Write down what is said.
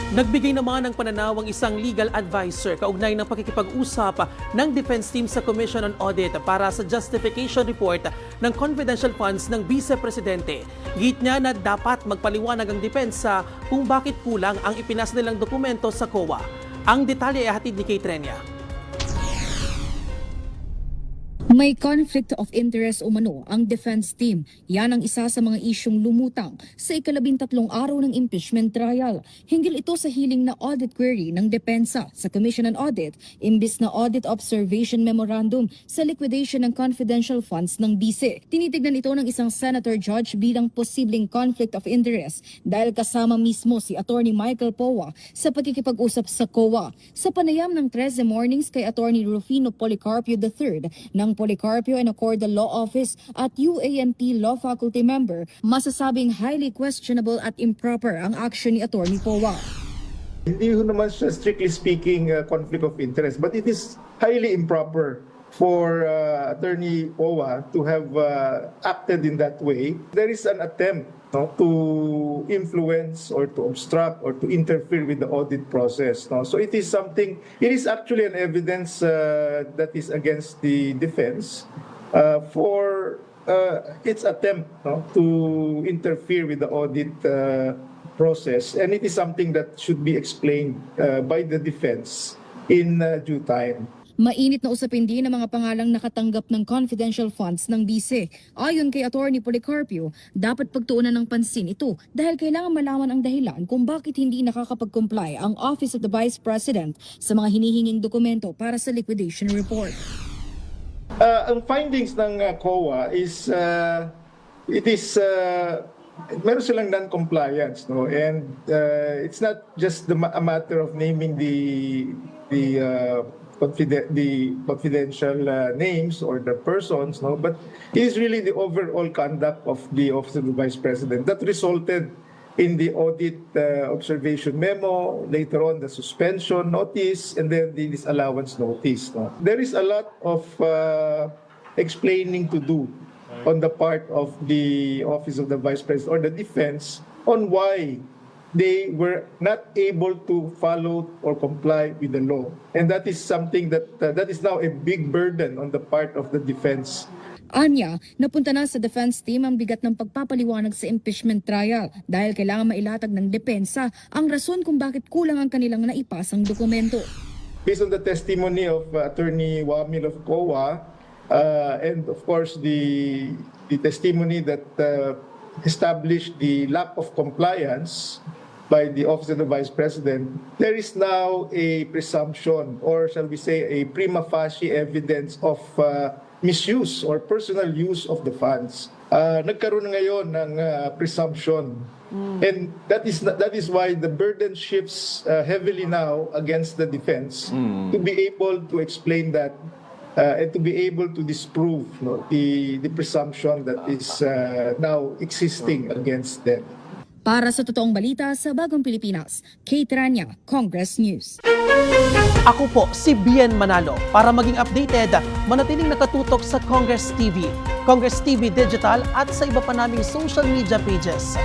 Nagbigay naman ng pananaw ang isang legal advisor kaugnay ng pakikipag-usap ng defense team sa Commission on Audit para sa justification report ng confidential funds ng Vice Presidente. Git niya na dapat magpaliwanag ang depensa kung bakit kulang ang ipinasa nilang dokumento sa COA. Ang detalye ay hatid ni Kay Trenia. May conflict of interest umano ang defense team. Yan ang isa sa mga isyong lumutang sa ika-13 araw ng impeachment trial. Hinggil ito sa hiling na audit query ng depensa sa Commission on Audit imbis na audit observation memorandum sa liquidation ng confidential funds ng BICE. Tinitignan ito ng isang senator judge bilang posibleng conflict of interest dahil kasama mismo si Attorney Michael Powa sa pagkikipag-usap sa COA. Sa panayam ng 13 Mornings kay Attorney Rufino Policarpio III ng Policarpio and Accorda Law Office at UAMP Law Faculty member, masasabing highly questionable at improper ang action ni Attorney Powa. Hindi ho naman siya strictly speaking conflict of interest, but it is highly improper for Attorney Powa to have acted in that way. There is an attempt to influence or to obstruct or to interfere with the audit process. So it is actually an evidence that is against the defense for its attempt to interfere with the audit process, and it is something that should be explained by the defense in due time. Mainit na usapin din ang mga pangalang nakatanggap ng confidential funds ng BICE. Ayon kay Attorney Policarpio, dapat pagtuunan ng pansin ito dahil kailangan malaman ang dahilan kung bakit hindi nakakapag-comply ang Office of the Vice President sa mga hinihinging dokumento para sa liquidation report. Ang findings ng COA is meron silang non-compliance, and it's not just a matter of naming the confidential names or the persons, but it is really the overall conduct of the Office of the Vice President that resulted in the audit observation memo, later on the suspension notice, and then the disallowance notice. There is a lot of explaining to do on the part of the Office of the Vice President or the defense on why they were not able to follow or comply with the law. And that is something that is now a big burden on the part of the defense. Anya, napunta na sa defense team ang bigat ng pagpapaliwanag sa impeachment trial dahil kailangan mailatag ng depensa ang rason kung bakit kulang ang kanilang naipasang dokumento. Based on the testimony of Attorney Wamil of COA, and of course the testimony that established the lack of compliance by the Office of the Vice President, there is now a presumption, or shall we say a prima facie evidence of misuse or personal use of the funds. Nagkaroon ngayon ng presumption. And that is why the burden shifts heavily now against the defense to be able to explain that and to be able to disprove the presumption that is now existing against them. Para sa totoong balita sa Bagong Pilipinas, Kay Trenia, Congress News. Ako po si Bien Manalo. Para maging updated, manatiling nakatutok sa Congress TV Digital at sa iba pa naming social media pages.